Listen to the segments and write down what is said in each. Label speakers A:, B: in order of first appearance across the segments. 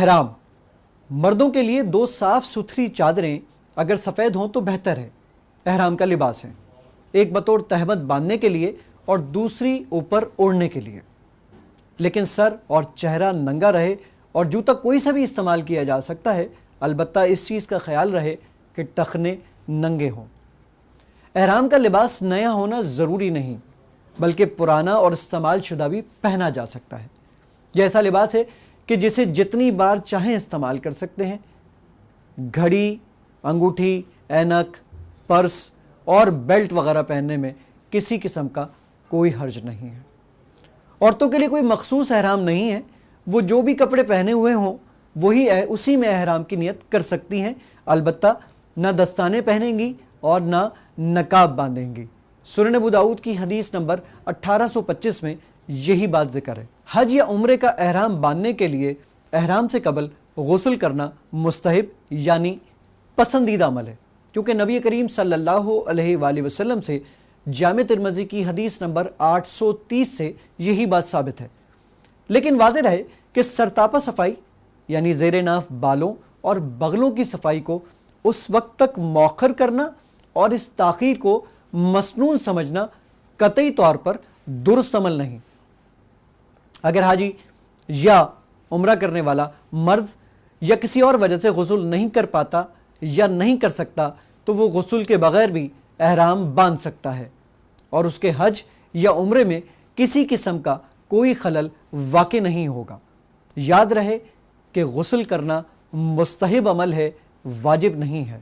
A: احرام مردوں کے لیے 2 صاف ستھری چادریں اگر سفید ہوں تو بہتر ہے، احرام کا لباس ہے، ایک بطور تہمت باندھنے کے لیے اور دوسری اوپر اوڑھنے کے لیے، لیکن سر اور چہرہ ننگا رہے اور جوتا کوئی سا بھی استعمال کیا جا سکتا ہے، البتہ اس چیز کا خیال رہے کہ ٹخنے ننگے ہوں۔ احرام کا لباس نیا ہونا ضروری نہیں بلکہ پرانا اور استعمال شدہ بھی پہنا جا سکتا ہے۔ یہ ایسا لباس ہے کہ جسے جتنی بار چاہیں استعمال کر سکتے ہیں۔ گھڑی، انگوٹھی، اینک، پرس اور بیلٹ وغیرہ پہننے میں کسی قسم کا کوئی حرج نہیں ہے۔ عورتوں کے لیے کوئی مخصوص احرام نہیں ہے، وہ جو بھی کپڑے پہنے ہوئے ہوں وہی اسی میں احرام کی نیت کر سکتی ہیں، البتہ نہ دستانے پہنیں گی اور نہ نقاب باندھیں گی۔ سنن ابو داؤد کی حدیث نمبر 1825 میں یہی بات ذکر ہے۔ حج یا عمرے کا احرام باندھنے کے لیے احرام سے قبل غسل کرنا مستحب یعنی پسندیدہ عمل ہے، کیونکہ نبی کریم صلی اللہ علیہ وآلہ وسلم سے جامع ترمذی کی حدیث نمبر 830 سے یہی بات ثابت ہے۔ لیکن واضح رہے کہ سرتاپا صفائی یعنی زیر ناف بالوں اور بغلوں کی صفائی کو اس وقت تک مؤخر کرنا اور اس تاخیر کو مسنون سمجھنا قطعی طور پر درست عمل نہیں۔ اگر حاجی یا عمرہ کرنے والا مرد یا کسی اور وجہ سے غسل نہیں کر پاتا یا نہیں کر سکتا تو وہ غسل کے بغیر بھی احرام باندھ سکتا ہے اور اس کے حج یا عمرے میں کسی قسم کا کوئی خلل واقع نہیں ہوگا۔ یاد رہے کہ غسل کرنا مستحب عمل ہے، واجب نہیں ہے۔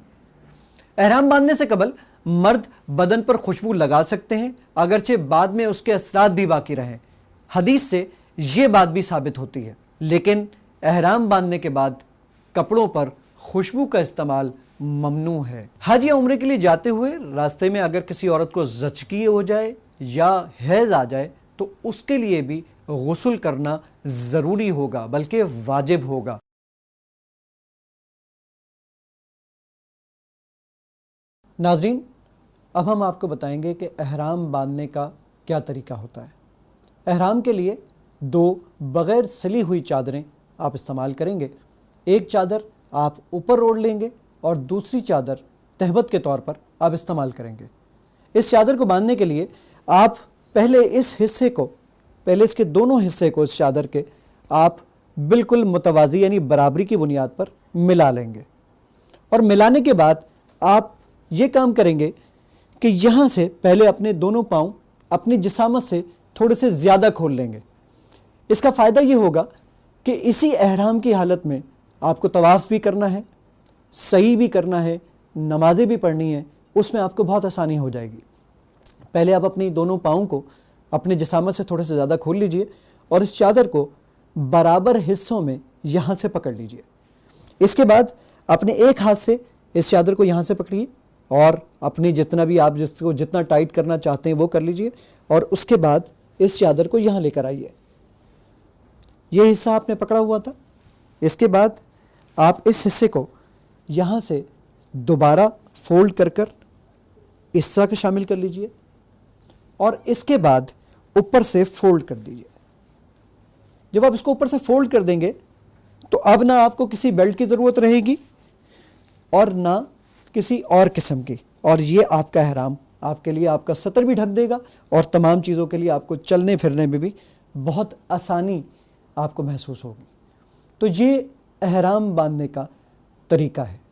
A: احرام باندھنے سے قبل مرد بدن پر خوشبو لگا سکتے ہیں، اگرچہ بعد میں اس کے اثرات بھی باقی رہیں۔ حدیث سے یہ بات بھی ثابت ہوتی ہے، لیکن احرام باندھنے کے بعد کپڑوں پر خوشبو کا استعمال ممنوع ہے۔ حج یا عمرے کے لیے جاتے ہوئے راستے میں اگر کسی عورت کو زچگی ہو جائے یا حیض آ جائے تو اس کے لیے بھی غسل کرنا ضروری ہوگا بلکہ واجب ہوگا۔ ناظرین، اب ہم آپ کو بتائیں گے کہ احرام باندھنے کا کیا طریقہ ہوتا ہے۔ احرام کے لیے 2 بغیر سلی ہوئی چادریں آپ استعمال کریں گے۔ ایک چادر آپ اوپر اوڑھ لیں گے اور دوسری چادر تہبت کے طور پر آپ استعمال کریں گے۔ اس چادر کو باندھنے کے لیے آپ پہلے اس کے دونوں حصے کو اس چادر کے آپ بالکل متوازی یعنی برابری کی بنیاد پر ملا لیں گے، اور ملانے کے بعد آپ یہ کام کریں گے کہ یہاں سے پہلے اپنے دونوں پاؤں اپنی جسامت سے تھوڑے سے زیادہ کھول لیں گے۔ اس کا فائدہ یہ ہوگا کہ اسی احرام کی حالت میں آپ کو طواف بھی کرنا ہے، سعی بھی کرنا ہے، نمازیں بھی پڑھنی ہیں، اس میں آپ کو بہت آسانی ہو جائے گی۔ پہلے آپ اپنی دونوں پاؤں کو اپنے جسامت سے تھوڑے سے زیادہ کھول لیجئے اور اس چادر کو برابر حصوں میں یہاں سے پکڑ لیجئے۔ اس کے بعد اپنے ایک ہاتھ سے اس چادر کو یہاں سے پکڑیے اور اپنی جتنا بھی آپ جس کو جتنا ٹائٹ کرنا چاہتے ہیں وہ کر لیجئے، اور اس کے بعد اس چادر کو یہاں لے کر آئیے۔ یہ حصہ آپ نے پکڑا ہوا تھا، اس کے بعد آپ اس حصے کو یہاں سے دوبارہ فولڈ کر اس طرح کے شامل کر لیجئے اور اس کے بعد اوپر سے فولڈ کر دیجئے۔ جب آپ اس کو اوپر سے فولڈ کر دیں گے تو اب نہ آپ کو کسی بیلٹ کی ضرورت رہے گی اور نہ کسی اور قسم کی، اور یہ آپ کا احرام آپ کے لیے آپ کا سطر بھی ڈھک دے گا اور تمام چیزوں کے لیے آپ کو چلنے پھرنے میں بھی بہت آسانی آپ کو محسوس ہوگی۔ تو یہ احرام باندھنے کا طریقہ ہے۔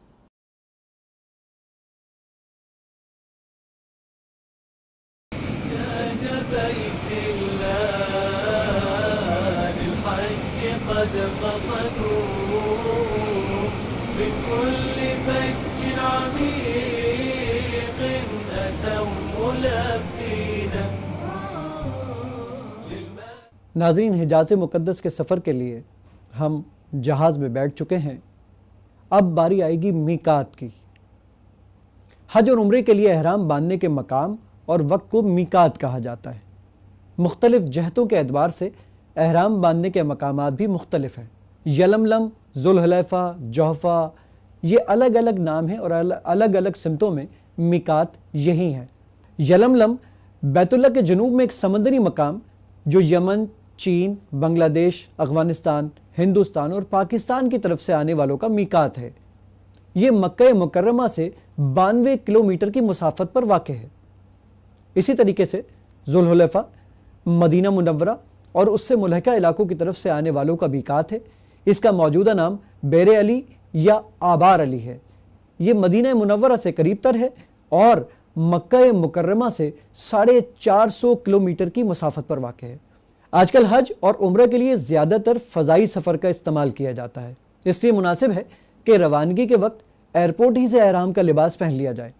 A: ناظرین، حجاز مقدس کے سفر کے لیے ہم جہاز میں بیٹھ چکے ہیں، اب باری آئے گی میقات کی۔ حج اور عمرے کے لیے احرام باندھنے کے مقام اور وقت کو میقات کہا جاتا ہے۔ مختلف جہتوں کے اعتبار سے احرام باندھنے کے مقامات بھی مختلف ہیں۔ یلملم، ذوالحلیفہ، جحفہ، یہ الگ الگ نام ہیں اور الگ الگ سمتوں میں میقات یہی ہیں۔ یلملم بیت اللہ کے جنوب میں ایک سمندری مقام جو یمن، چین، بنگلہ دیش، افغانستان، ہندوستان اور پاکستان کی طرف سے آنے والوں کا میقات ہے۔ یہ مکہ مکرمہ سے 92 کلومیٹر کی مسافت پر واقع ہے۔ اسی طریقے سے ذوالحلیفہ مدینہ منورہ اور اس سے ملحقہ علاقوں کی طرف سے آنے والوں کا میقات ہے۔ اس کا موجودہ نام بیر علی یا آبار علی ہے۔ یہ مدینہ منورہ سے قریب تر ہے اور مکہ مکرمہ سے 450 کلومیٹر کی مسافت پر واقع ہے۔ آج کل حج اور عمرہ کے لیے زیادہ تر فضائی سفر کا استعمال کیا جاتا ہے، اس لیے مناسب ہے کہ روانگی کے وقت ایئرپورٹ ہی سے احرام کا لباس پہن لیا جائے۔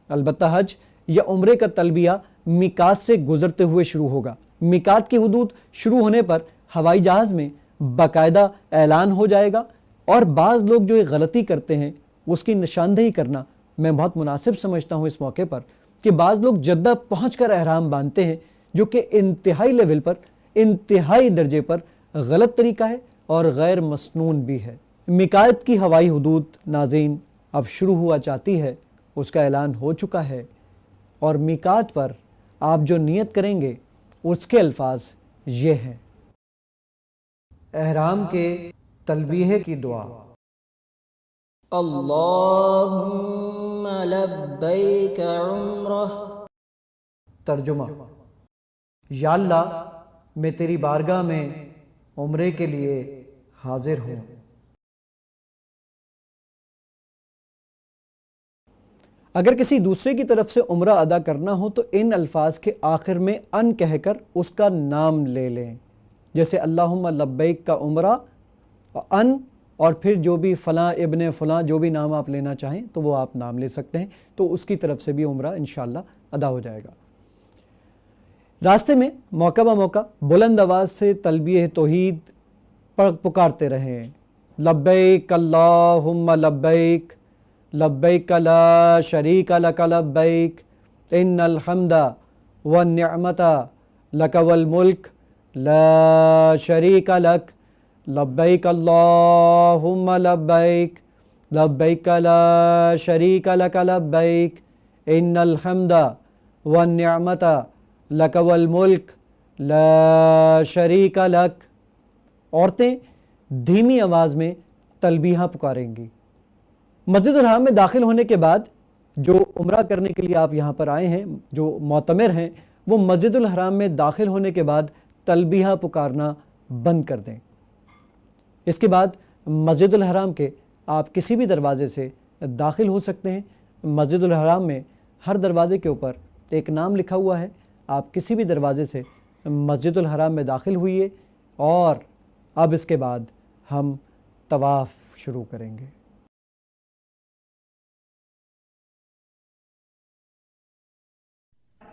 A: البتہ حج یا عمرے کا تلبیہ میقات سے گزرتے ہوئے شروع ہوگا۔ میقات کی حدود شروع ہونے پر ہوائی جہاز میں باقاعدہ اعلان ہو جائے گا، اور بعض لوگ جو ایک غلطی کرتے ہیں اس کی نشاندہی کرنا میں بہت مناسب سمجھتا ہوں اس موقع پر، کہ بعض لوگ جدہ پہنچ کر احرام باندھتے ہیں، جو کہ انتہائی لیول پر، انتہائی درجے پر غلط طریقہ ہے اور غیر مسنون بھی ہے۔ میقات کی ہوائی حدود ناظرین اب شروع ہوا چاہتی ہے، اس کا اعلان ہو چکا ہے، اور میقات پر آپ جو نیت کریں گے اس کے الفاظ یہ ہیں: احرام کے تلبیہ کی دعا۔
B: اللہم لبیک عمرہ۔
A: ترجمہ: یا اللہ، میں تیری بارگاہ میں عمرے کے لیے حاضر ہوں۔ اگر کسی دوسرے کی طرف سے عمرہ ادا کرنا ہو تو ان الفاظ کے آخر میں ان کہہ کر اس کا نام لے لیں، جیسے اللہم لبیک کا عمرہ، ان، اور پھر جو بھی فلاں ابن فلاں جو بھی نام آپ لینا چاہیں تو وہ آپ نام لے سکتے ہیں، تو اس کی طرف سے بھی عمرہ انشاءاللہ ادا ہو جائے گا۔ راستے میں موقع بہ موقع بلند آواز سے تلبیہ توحید پکارتے رہیں: لبیک اللہم لبیک، لبیک لا شریک لک لبیک، ان الحمد والنعمت لک والملک لا شریک لک، لبیک اللہم لبیک، لبیک لا شریک لک لبیک، ان الحمد والنعمت لک والملک لا شریک لک۔ عورتیں دھیمی آواز میں تلبیہ پکاریں گی۔ مسجد الحرام میں داخل ہونے کے بعد جو عمرہ کرنے کے لیے آپ یہاں پر آئے ہیں، جو معتمر ہیں، وہ مسجد الحرام میں داخل ہونے کے بعد تلبیہ پکارنا بند کر دیں۔ اس کے بعد مسجد الحرام کے آپ کسی بھی دروازے سے داخل ہو سکتے ہیں۔ مسجد الحرام میں ہر دروازے کے اوپر ایک نام لکھا ہوا ہے، آپ کسی بھی دروازے سے مسجد الحرام میں داخل ہوئیے، اور اب اس کے بعد ہم طواف شروع کریں گے۔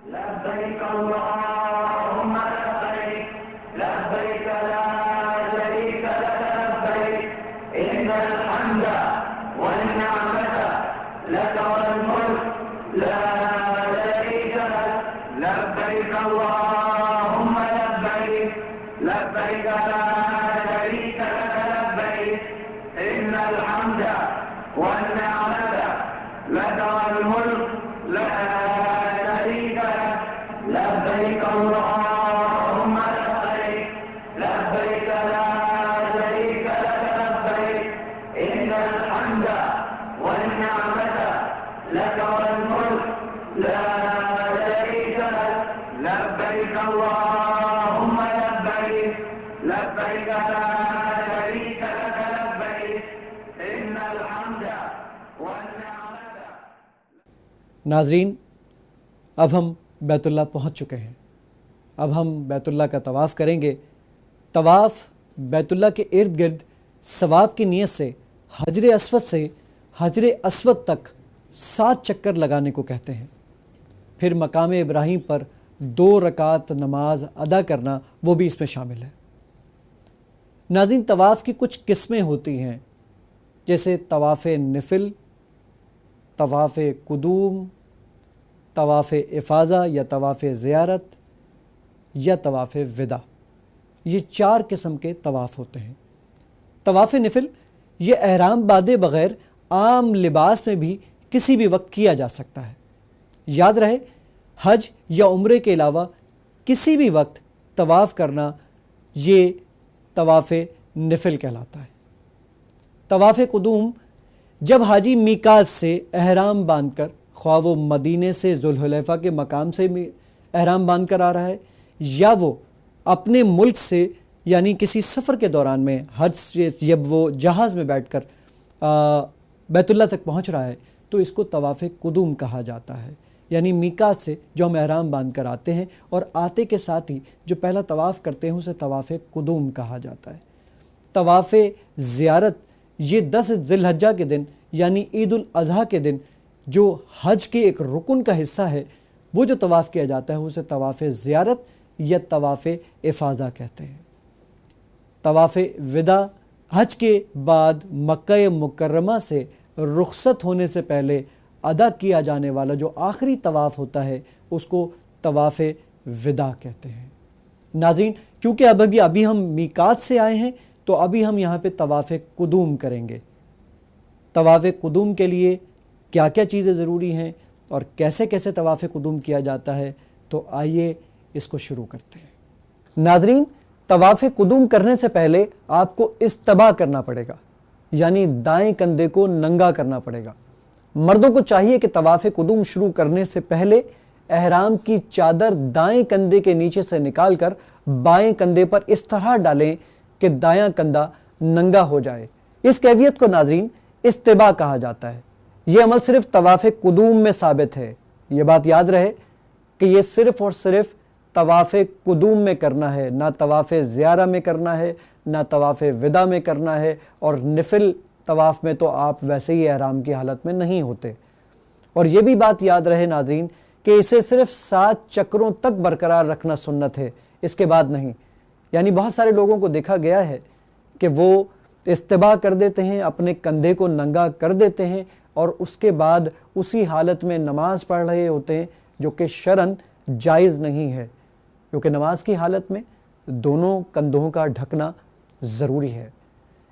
C: لبیک اللہم لبیک، لبیک لا شریک لک لبیک، ان الحمد والنعمت لک والملک لا شریک لک، لبیک اللہم لبیک، لبیک لا شریک لک لبیک، ان الحمد والنعمت لک والملک لا شریک لک، لبیک اللہم لبیک، لبیک لا شریک لک لبیک، ان الحمد والنعمت لک والملک لا شریک لک، لبیک اللہم لبیک، لبیک لا شریک لک لبیک، ان الحمد والنعمت۔
A: ناظرین، اب ہم بیت اللہ پہنچ چکے ہیں۔ اب ہم بیت اللہ کا طواف کریں گے۔ طواف بیت اللہ کے ارد گرد ثواب کی نیت سے حجر اسود سے حجر اسود تک 7 چکر لگانے کو کہتے ہیں۔ پھر مقام ابراہیم پر 2 رکعت نماز ادا کرنا، وہ بھی اس میں شامل ہے۔ ناظرین، طواف کی کچھ قسمیں ہوتی ہیں، جیسے طواف نفل، طواف قدوم، طواف افاضہ یا طواف زیارت، یا طواف وداع۔ یہ 4 قسم کے طواف ہوتے ہیں۔ طواف نفل یہ احرام باندھے بغیر عام لباس میں بھی کسی بھی وقت کیا جا سکتا ہے۔ یاد رہے، حج یا عمرے کے علاوہ کسی بھی وقت طواف کرنا یہ طواف نفل کہلاتا ہے۔ طواف قدوم جب حاجی میقات سے احرام باندھ کر، خواہ وہ مدینے سے ذوالحلیفہ کے مقام سے احرام باندھ کر آ رہا ہے یا وہ اپنے ملک سے یعنی کسی سفر کے دوران میں حج سے جب وہ جہاز میں بیٹھ کر بیت اللہ تک پہنچ رہا ہے، تو اس کو طواف قدوم کہا جاتا ہے۔ یعنی میقات سے جو ہم احرام باندھ کر آتے ہیں اور آتے کے ساتھ ہی جو پہلا طواف کرتے ہیں اسے طواف قدوم کہا جاتا ہے۔ طواف زیارت یہ 10 ذی الحجہ کے دن یعنی عید الاضحیٰ کے دن جو حج کے ایک رکن کا حصہ ہے، وہ جو طواف کیا جاتا ہے اسے طواف زیارت یا طواف افاضہ کہتے ہیں۔ طواف وداع حج کے بعد مکہ مکرمہ سے رخصت ہونے سے پہلے ادا کیا جانے والا جو آخری طواف ہوتا ہے اس کو طواف وداع کہتے ہیں۔ ناظرین، کیونکہ ابھی ہم میقات سے آئے ہیں تو ابھی ہم یہاں پہ طواف قدوم کریں گے۔ طواف قدوم کے لیے کیا کیا چیزیں ضروری ہیں اور کیسے کیسے طواف قدوم کیا جاتا ہے، تو آئیے اس کو شروع کرتے ہیں۔ ناظرین، طواف قدوم کرنے سے پہلے آپ کو استباء کرنا پڑے گا، یعنی دائیں کندھے کو ننگا کرنا پڑے گا۔ مردوں کو چاہیے کہ طواف قدوم شروع کرنے سے پہلے احرام کی چادر دائیں کندھے کے نیچے سے نکال کر بائیں کندھے پر اس طرح ڈالیں کہ دایاں کندھا ننگا ہو جائے۔ اس کیفیت کو ناظرین استباء کہا جاتا ہے۔ یہ عمل صرف طواف قدوم میں ثابت ہے۔ یہ بات یاد رہے کہ یہ صرف اور صرف طواف قدوم میں کرنا ہے، نہ طواف زیارہ میں کرنا ہے، نہ طواف وداع میں کرنا ہے، اور نفل طواف میں تو آپ ویسے ہی احرام کی حالت میں نہیں ہوتے۔ اور یہ بھی بات یاد رہے ناظرین کہ اسے صرف 7 چکروں تک برقرار رکھنا سنت ہے، اس کے بعد نہیں۔ یعنی بہت سارے لوگوں کو دیکھا گیا ہے کہ وہ استباء کر دیتے ہیں، اپنے کندھے کو ننگا کر دیتے ہیں اور اس کے بعد اسی حالت میں نماز پڑھ رہے ہوتے ہیں، جو کہ شرعاً جائز نہیں ہے، کیونکہ نماز کی حالت میں دونوں کندھوں کا ڈھکنا ضروری ہے۔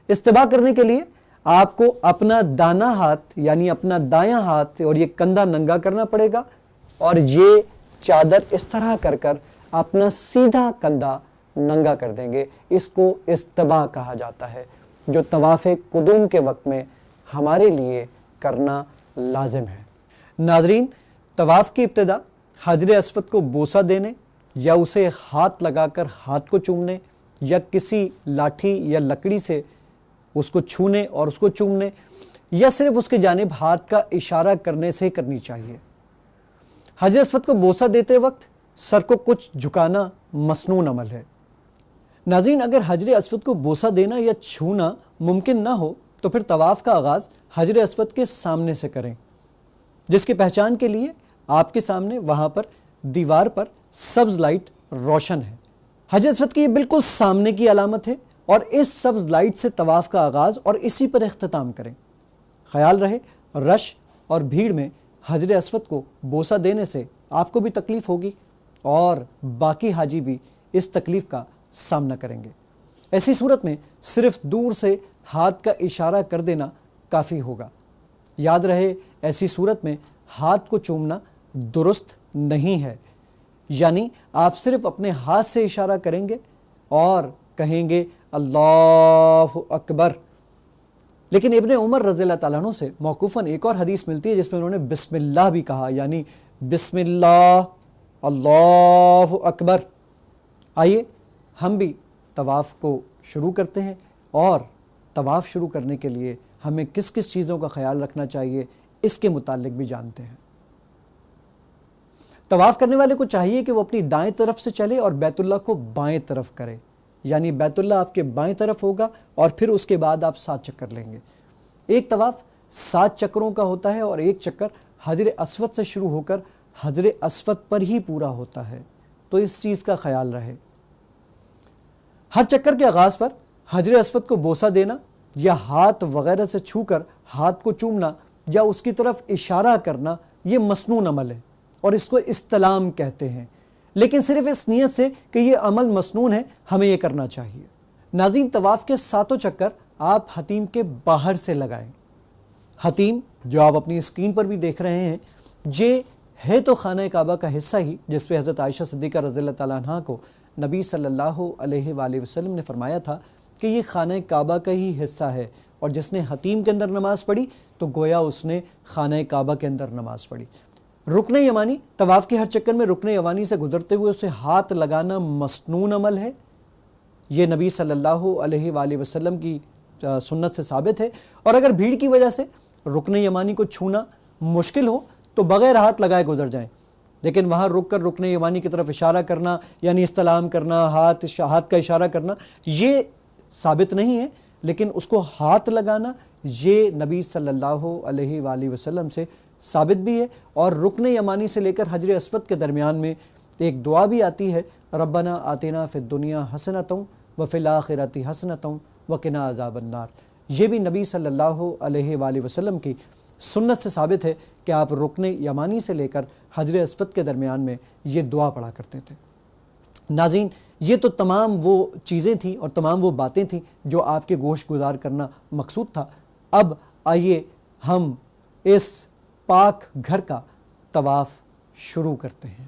A: استباء کرنے کے لیے آپ کو اپنا دانا ہاتھ یعنی اپنا دایاں ہاتھ اور یہ کندھا ننگا کرنا پڑے گا، اور یہ چادر اس طرح کر کر اپنا سیدھا کندھا ننگا کر دیں گے۔ اس کو استباء کہا جاتا ہے، جو طواف قدوم کے وقت میں ہمارے لیے کرنا لازم ہے۔ ناظرین، طواف کی ابتدا حجر اسود کو بوسہ دینے یا اسے ہاتھ لگا کر ہاتھ کو چومنے یا کسی لاٹھی یا لکڑی سے اس کو چھونے اور اس کو چومنے یا صرف اس کی جانب ہاتھ کا اشارہ کرنے سے کرنی چاہیے۔ حجر اسود کو بوسہ دیتے وقت سر کو کچھ جھکانا مسنون عمل ہے۔ ناظرین، اگر حجر اسود کو بوسہ دینا یا چھونا ممکن نہ ہو تو پھر طواف کا آغاز حجر اسود کے سامنے سے کریں، جس کی پہچان کے لیے آپ کے سامنے وہاں پر دیوار پر سبز لائٹ روشن ہے۔ حجر اسود کی یہ بالکل سامنے کی علامت ہے، اور اس سبز لائٹ سے طواف کا آغاز اور اسی پر اختتام کریں۔ خیال رہے رش اور بھیڑ میں حجر اسود کو بوسہ دینے سے آپ کو بھی تکلیف ہوگی اور باقی حاجی بھی اس تکلیف کا سامنا کریں گے۔ ایسی صورت میں صرف دور سے ہاتھ کا اشارہ کر دینا کافی ہوگا۔ یاد رہے ایسی صورت میں ہاتھ کو چومنا درست نہیں ہے، یعنی آپ صرف اپنے ہاتھ سے اشارہ کریں گے اور کہیں گے اللہ اکبر۔ لیکن ابن عمر رضی اللہ تعالیٰ عنہ سے موقوفاً ایک اور حدیث ملتی ہے جس میں انہوں نے بسم اللہ بھی کہا، یعنی بسم اللہ اللہ اکبر۔ آئیے ہم بھی طواف کو شروع کرتے ہیں، اور طواف شروع کرنے کے لیے ہمیں کس کس چیزوں کا خیال رکھنا چاہیے اس کے متعلق بھی جانتے ہیں۔ طواف کرنے والے کو چاہیے کہ وہ اپنی دائیں طرف سے چلے اور بیت اللہ کو بائیں طرف کرے، یعنی بیت اللہ آپ کے بائیں طرف ہوگا اور پھر اس کے بعد آپ 7 چکر لیں گے۔ ایک طواف 7 چکروں کا ہوتا ہے اور ایک چکر حجر اسود سے شروع ہو کر حجر اسود پر ہی پورا ہوتا ہے، تو اس چیز کا خیال رہے۔ ہر چکر کے آغاز پر حجر اسود کو بوسہ دینا یا ہاتھ وغیرہ سے چھو کر ہاتھ کو چومنا یا اس کی طرف اشارہ کرنا یہ مسنون عمل ہے اور اس کو استلام کہتے ہیں، لیکن صرف اس نیت سے کہ یہ عمل مسنون ہے ہمیں یہ کرنا چاہیے۔ ناظرین، طواف کے 7 چکر آپ حتیم کے باہر سے لگائیں۔ حتیم جو آپ اپنی اسکرین پر بھی دیکھ رہے ہیں، یہ ہے تو خانہ کعبہ کا حصہ ہی جس پہ حضرت عائشہ صدیقہ رضی اللہ تعالیٰ عنہ کو نبی صلی اللہ علیہ وآلہ وسلم نے فرمایا تھا کہ یہ خانہ کعبہ کا ہی حصہ ہے، اور جس نے حتیم کے اندر نماز پڑھی تو گویا اس نے خانہ کعبہ کے اندر نماز پڑھی۔ رکن یمانی، طواف کے ہر چکر میں رکن یمانی سے گزرتے ہوئے اسے ہاتھ لگانا مسنون عمل ہے۔ یہ نبی صلی اللہ علیہ وآلہ وسلم کی سنت سے ثابت ہے، اور اگر بھیڑ کی وجہ سے رکن یمانی کو چھونا مشکل ہو تو بغیر ہاتھ لگائے گزر جائیں، لیکن وہاں رک کر رکن یمانی کی طرف اشارہ کرنا، یعنی استلام کرنا، ہاتھ کا اشارہ کرنا، یہ ثابت نہیں ہے، لیکن اس کو ہاتھ لگانا یہ نبی صلی اللہ علیہ وآلہ وسلم سے ثابت بھی ہے۔ اور رکن یمانی سے لے کر حجر اسود کے درمیان میں ایک دعا بھی آتی ہے، ربنا آتنا فی الدنیا حسنۃ وفی الآخرۃ حسنۃ وقنا عذاب النار۔ یہ بھی نبی صلی اللہ علیہ وآلہ وسلم کی سنت سے ثابت ہے کہ آپ رکن یمانی سے لے کر حجر اسود کے درمیان میں یہ دعا پڑھا کرتے تھے۔ ناظرین، یہ تو تمام وہ چیزیں تھیں اور تمام وہ باتیں تھیں جو آپ کے گوش گزار کرنا مقصود تھا۔ اب آئیے ہم اس پاک گھر کا طواف شروع کرتے ہیں۔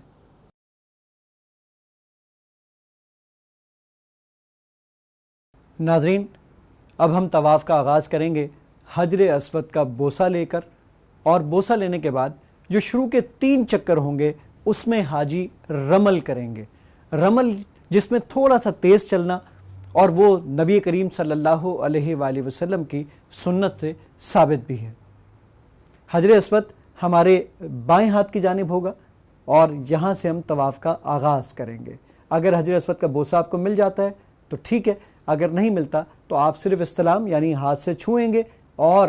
A: ناظرین، اب ہم طواف کا آغاز کریں گے حجر اسود کا بوسہ لے کر، اور بوسہ لینے کے بعد جو شروع کے 3 چکر ہوں گے اس میں حاجی رمل کریں گے۔ رمل جس میں تھوڑا سا تیز چلنا، اور وہ نبی کریم صلی اللہ علیہ وآلہ وسلم کی سنت سے ثابت بھی ہے۔ حجر اسود ہمارے بائیں ہاتھ کی جانب ہوگا، اور یہاں سے ہم طواف کا آغاز کریں گے۔ اگر حجر اسود کا بوسہ آپ کو مل جاتا ہے تو ٹھیک ہے، اگر نہیں ملتا تو آپ صرف استلام یعنی ہاتھ سے چھوئیں گے، اور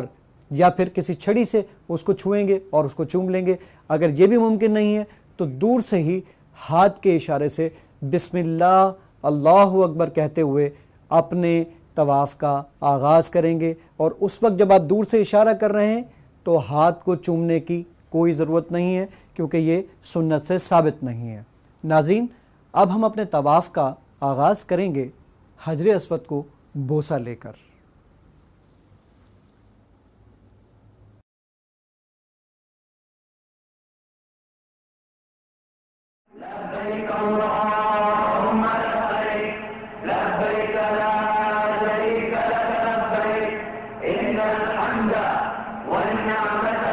A: یا پھر کسی چھڑی سے اس کو چھوئیں گے اور اس کو چوم لیں گے۔ اگر یہ بھی ممکن نہیں ہے تو دور سے ہی ہاتھ کے اشارے سے بسم اللہ اللہ اکبر کہتے ہوئے اپنے طواف کا آغاز کریں گے، اور اس وقت جب آپ دور سے اشارہ کر رہے ہیں تو ہاتھ کو چومنے کی کوئی ضرورت نہیں ہے، کیونکہ یہ سنت سے ثابت نہیں ہے۔ ناظرین، اب ہم اپنے طواف کا آغاز کریں گے حجر اسود کو بوسہ لے کر۔
C: لبيك اللهم لبيك لبيك لا شريك لك لبيك إن الحمد والنعمة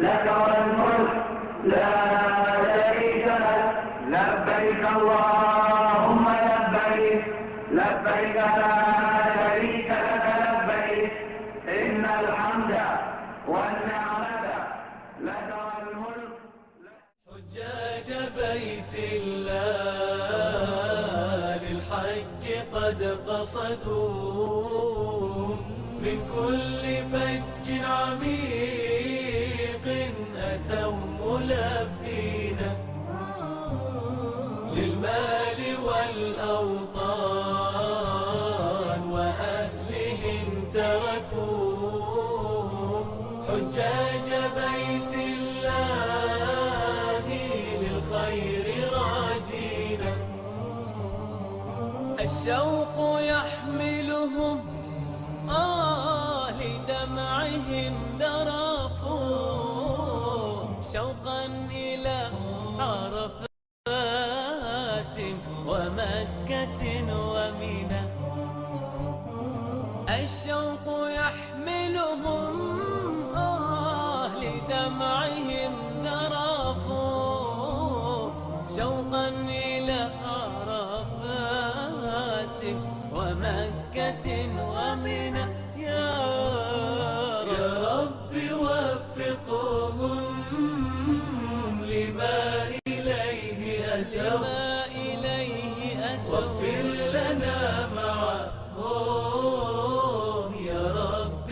C: لك والملك لا شريك لك لبيك اللهم لبيك لبيك لا شريك لك لبيك إن الحمد والنعمة لك والملك
D: حجاج بيت الله للحج قد قصدوا من كل فج عميق أتوا ملبين للمال والأوطان وأهلهم تركوا حجاج بيت الله للخير راجين الشوق يحملهم لدمعهم ذرفوا شوقا إلى عرفات ومكة ومنى الشوق يحملهم لدمعهم ذرفوا شوقا إلى عرفات ومكة ومنى يا رب وفقهم لما إليه أتوا واغفر لنا معهم يا رب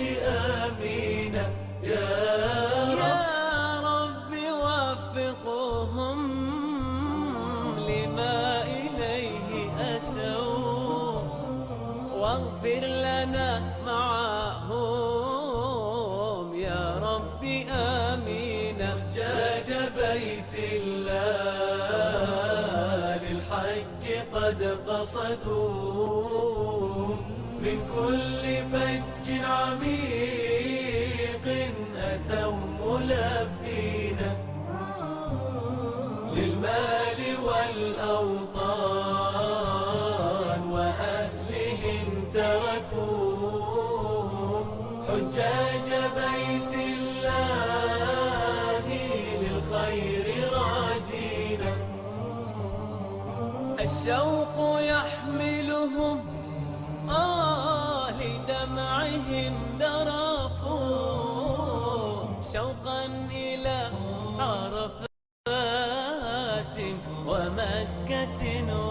D: آمين يا رب وفقهم لما إليه أتوا واغفر لنا معهم يا رب آمين حجاج بيت الله للحج قد قصدوا من كل فج عميق أتوا ملبين للمال والأوطان وأهلهم تركوا الشوق يحملهم لدمعهم ذرفوا شوقا إلى عرفات ومكة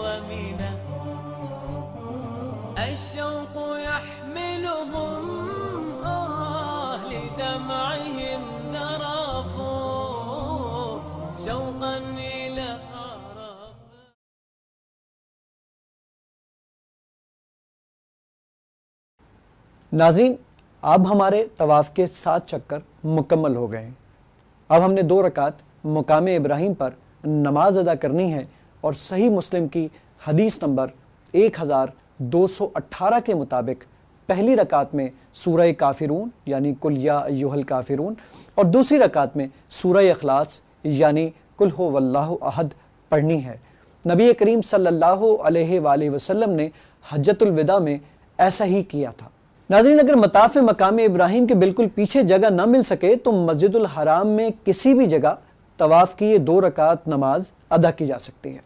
D: ومنى الشوق يحملهم لدمعهم ذرفوا شوقا إلى عرفات.
A: ناظرین، اب ہمارے طواف کے 7 چکر مکمل ہو گئے ہیں۔ اب ہم نے 2 رکعت مقام ابراہیم پر نماز ادا کرنی ہے، اور صحیح مسلم کی حدیث نمبر 1218 کے مطابق پہلی رکعت میں سورہ کافرون یعنی قل یا ایھا الکافرون، اور دوسری رکعت میں سورہ اخلاص یعنی قل ھو اللہ احد پڑھنی ہے۔ نبی کریم صلی اللہ علیہ وآلہ وسلم نے حجۃ الوداع میں ایسا ہی کیا تھا۔ ناظرین، اگر مطاف مقام ابراہیم کے بالکل پیچھے جگہ نہ مل سکے تو مسجد الحرام میں کسی بھی جگہ طواف کی یہ 2 رکعت نماز ادا کی جا سکتی ہے۔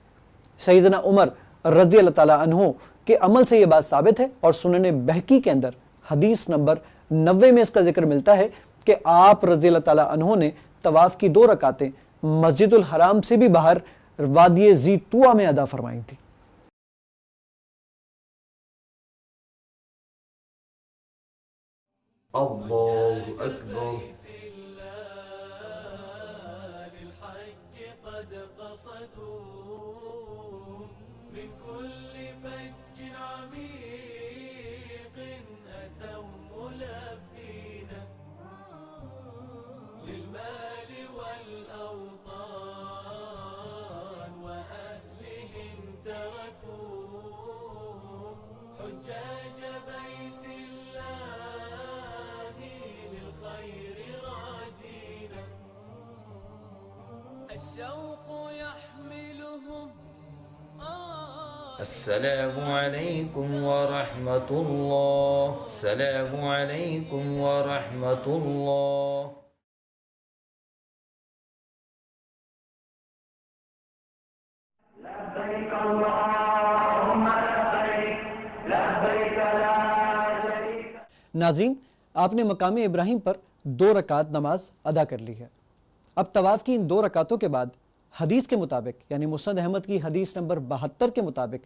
A: سیدنا عمر رضی اللہ تعالیٰ عنہ کے عمل سے یہ بات ثابت ہے، اور سنن بہقی کے اندر حدیث نمبر 90 میں اس کا ذکر ملتا ہے کہ آپ رضی اللہ تعالیٰ عنہ نے طواف کی 2 رکعتیں مسجد الحرام سے بھی باہر وادی ذی طویٰ میں ادا فرمائی تھی۔
B: اللہ اکبر۔
D: للحج قد قصدوا من كل فج عميق أتوا ملبين للمال والأوطان وأهلهم تركوا حجاج بيت الله للخير راجين الشوق يحملهم
B: السلام علیکم ورحمۃ اللہ، السلام علیکم ورحمۃ اللہ۔
C: لبيك اللهم لبيك لبيك لا شريك.
A: ناظرین، آپ نے مقام ابراہیم پر 2 رکعت نماز ادا کر لی ہے۔ اب طواف کی ان 2 رکعتوں کے بعد حدیث کے مطابق یعنی مسند احمد کی حدیث نمبر 72 کے مطابق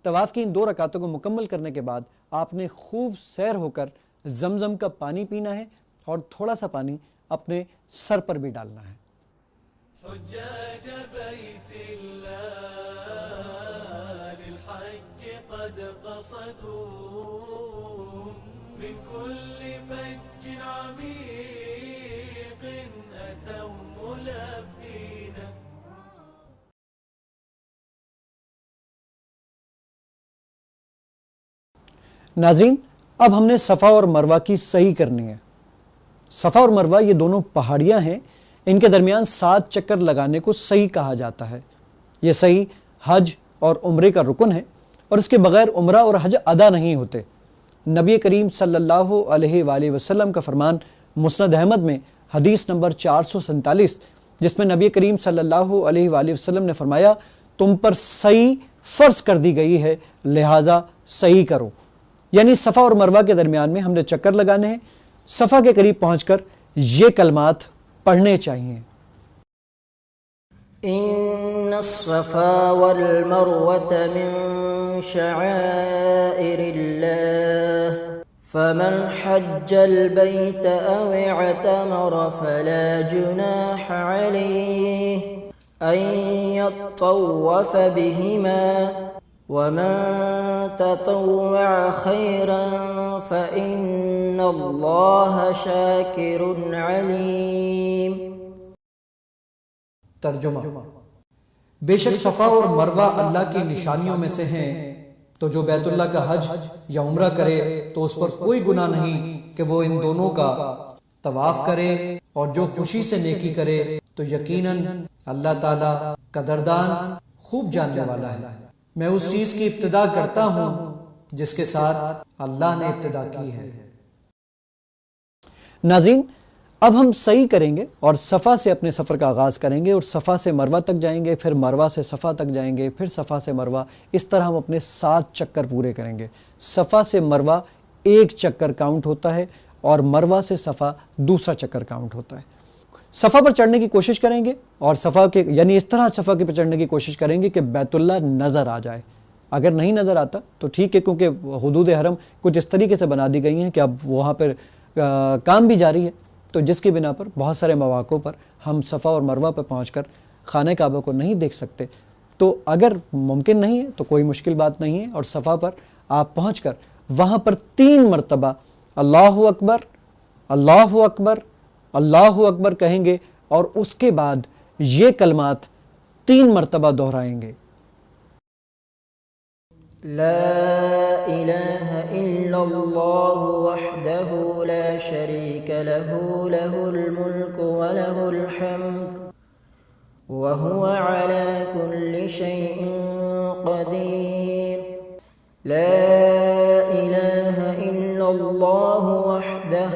A: طواف کی ان 2 رکعتوں کو مکمل کرنے کے بعد آپ نے خوب سیر ہو کر زمزم کا پانی پینا ہے، اور تھوڑا سا پانی اپنے سر پر بھی ڈالنا ہے۔
D: حجاج بيت الله للحج قد قصدوا من كل فج عميق أتوا ملبين
A: ناظرین، اب ہم نے صفا اور مروہ کی صحیح کرنی ہے۔ صفا اور مروہ یہ دونوں پہاڑیاں ہیں، ان کے درمیان 7 چکر لگانے کو صحیح کہا جاتا ہے۔ یہ صحیح حج اور عمرے کا رکن ہے، اور اس کے بغیر عمرہ اور حج ادا نہیں ہوتے۔ نبی کریم صلی اللہ علیہ وآلہ وسلم کا فرمان مسند احمد میں حدیث نمبر 447، جس میں نبی کریم صلی اللہ علیہ وآلہ وسلم نے فرمایا، تم پر صحیح فرض کر دی گئی ہے، لہٰذا صحیح کرو۔ یعنی صفا اور مروہ کے درمیان میں ہم نے چکر لگانے ہیں۔ صفا کے قریب پہنچ کر یہ کلمات پڑھنے چاہیے۔
B: ان الصفا والمروة من شعائر الله فمن حج البيت او اعتمر فلا جناح عليه ان يطوف بهما ومن تطوع خيرا فإن الله شاكر عليم۔
A: ترجمہ: بے شک صفا اور مروہ اللہ کی نشانیوں میں سے ہیں، تو جو بیت اللہ کا حج یا عمرہ کرے تو اس پر کوئی گناہ نہیں کہ وہ ان دونوں کا طواف کرے، اور جو خوشی سے نیکی کرے تو یقیناً اللہ تعالیٰ قدردان خوب جاننے والا ہے۔ میں اس چیز کی ابتدا کرتا ہوں جس کے ساتھ اللہ نے ابتدا کی ہے۔ ناظرین، اب ہم صحیح کریں گے اور صفا سے اپنے سفر کا آغاز کریں گے اور صفا سے مروہ تک جائیں گے، پھر مروہ سے صفا تک جائیں گے، پھر صفا سے مروہ. اس طرح ہم اپنے 7 چکر پورے کریں گے. صفا سے مروہ 1 چکر کاؤنٹ ہوتا ہے اور مروہ سے صفا دوسرا چکر کاؤنٹ ہوتا ہے. صفا پر چڑھنے کی کوشش کریں گے اور صفا کے یعنی اس طرح صفا کے پر چڑھنے کی کوشش کریں گے کہ بیت اللہ نظر آ جائے. اگر نہیں نظر آتا تو ٹھیک ہے، کیونکہ حدود حرم کچھ اس طریقے سے بنا دی گئی ہیں کہ اب وہاں پر کام بھی جاری ہے، تو جس کی بنا پر بہت سارے مواقعوں پر ہم صفا اور مروہ پہ پہنچ کر خانہ کعبہ کو نہیں دیکھ سکتے. تو اگر ممکن نہیں ہے تو کوئی مشکل بات نہیں ہے، اور صفا پر آپ پہنچ کر وہاں پر 3 مرتبہ اللہ اکبر اللہ اکبر اللہ اکبر کہیں گے، اور اس کے بعد یہ کلمات 3 مرتبہ دہرائیں گے.
B: لا الہ الا اللہ وحدہ لا شریک لہ لہ الملک ولہ الحمد وہو علی کل شیء قدیر. لا الہ الا اللہ وحدہ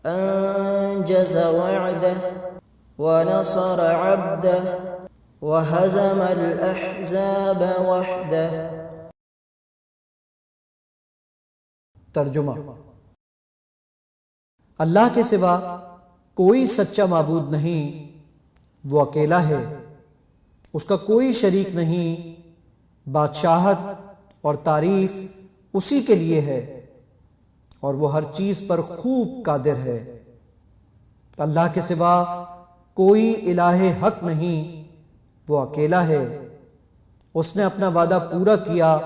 B: انجز وعدہ ونصر عبدہ وہزم الاحزاب وحدہ.
A: ترجمہ: اللہ کے سوا کوئی سچا معبود نہیں، وہ اکیلا ہے، اس کا کوئی شریک نہیں، بادشاہت اور تعریف اسی کے لیے ہے اور وہ ہر چیز پر خوب قادر ہے. اللہ کے سوا کوئی الہ حق نہیں، وہ اکیلا ہے، اس نے اپنا وعدہ پورا کیا،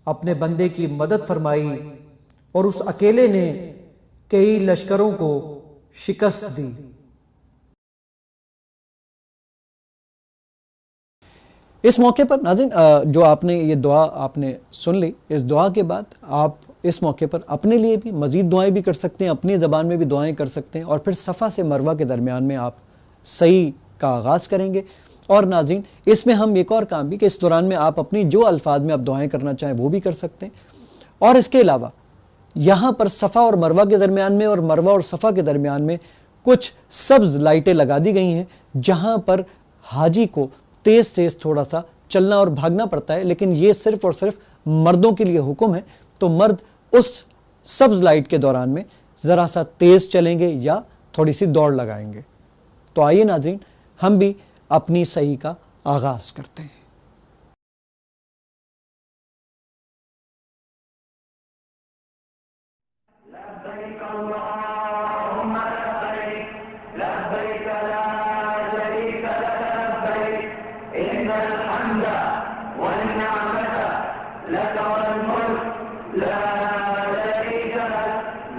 A: اپنے بندے کی مدد فرمائی اور اس اکیلے نے کئی لشکروں کو شکست دی. اس موقع پر ناظرین جو آپ نے یہ دعا آپ نے سن لی، اس دعا کے بعد آپ اس موقع پر اپنے لیے بھی مزید دعائیں بھی کر سکتے ہیں، اپنی زبان میں بھی دعائیں کر سکتے ہیں، اور پھر صفا سے مروہ کے درمیان میں آپ صحیح کا آغاز کریں گے. اور ناظرین اس میں ہم ایک اور کام بھی کہ اس دوران میں آپ اپنی جو الفاظ میں آپ دعائیں کرنا چاہیں وہ بھی کر سکتے ہیں. اور اس کے علاوہ یہاں پر صفا اور مروہ کے درمیان میں اور مروہ اور صفا کے درمیان میں کچھ سبز لائٹیں لگا دی گئی ہیں، جہاں پر حاجی کو تیز تیز تھوڑا سا چلنا اور بھاگنا پڑتا ہے، لیکن یہ صرف اور صرف مردوں کے لیے حکم ہے. تو مرد اس سبز لائٹ کے دوران میں ذرا سا تیز چلیں گے یا تھوڑی سی دوڑ لگائیں گے. تو آئیے ناظرین ہم بھی اپنی صحیح کا آغاز کرتے ہیں.
C: لبيك اللهم لبيك لبيك لا شريك لك لبيك إن الحمد والنعمة لك والملك لا شريك لك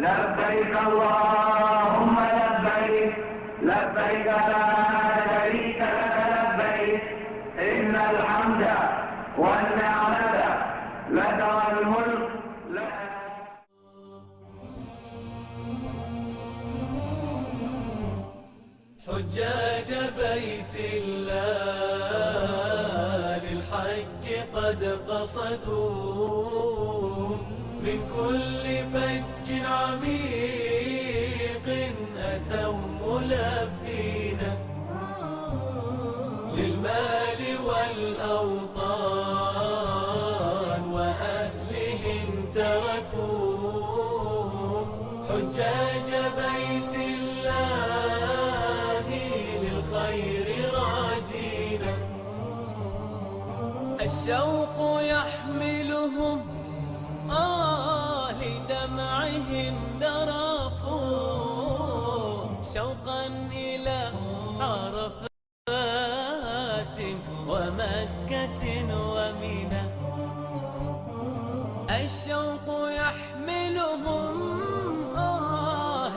C: لبيك اللهم لبيك لبيك لا شريك لك لبيك إن الحمد والنعمة لك والملك لا
D: حجاج بيت الله للحج قد قصدوا من كل فج عميق أتوا ملبين للمال والأوطان وأهلهم تركوا حجاج بيت الله للخير راجين. الشوق يحملهم لدمعهم ذرفوا شوقا إلى عرفات ومكة ومنى. الشوق يحملهم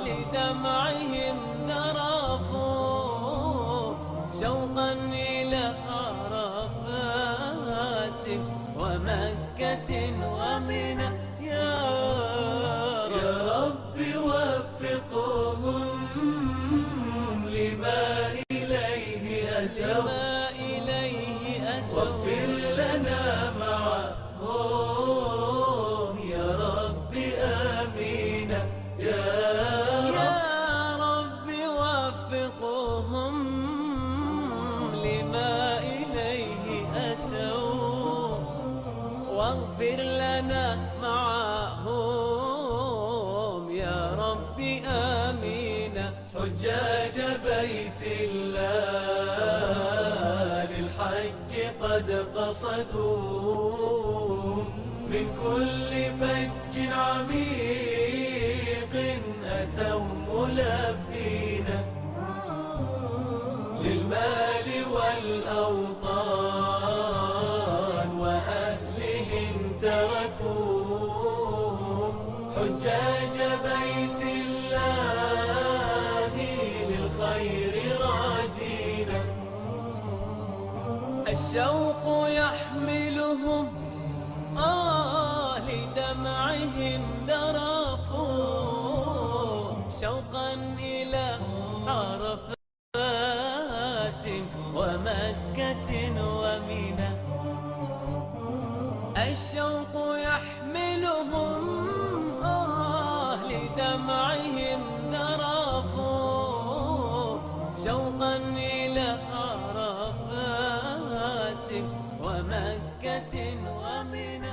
D: لدمعهم ذرفوا شوقا إلى عرفات ومكة ومنى. يا رب وفقهم لما إليه أتوا واغفر لنا معهم يا رب آمين. يا رب واغفر لنا معهم يا رب آمين. حجاج بيت الله للحج قد قصدوا من كل فج عميق أتوا ملبين للمال والأوطان وأهلهم تركوا حجاج بيت الله للخير راجين. الشوق يحملهم لدمعهم ذرفوا شوقا إلى عرفات ومكة ومنى. الشوق يحملهم لدمعهم ذرفوا شوقا إلى عرفات ومكة ومنى.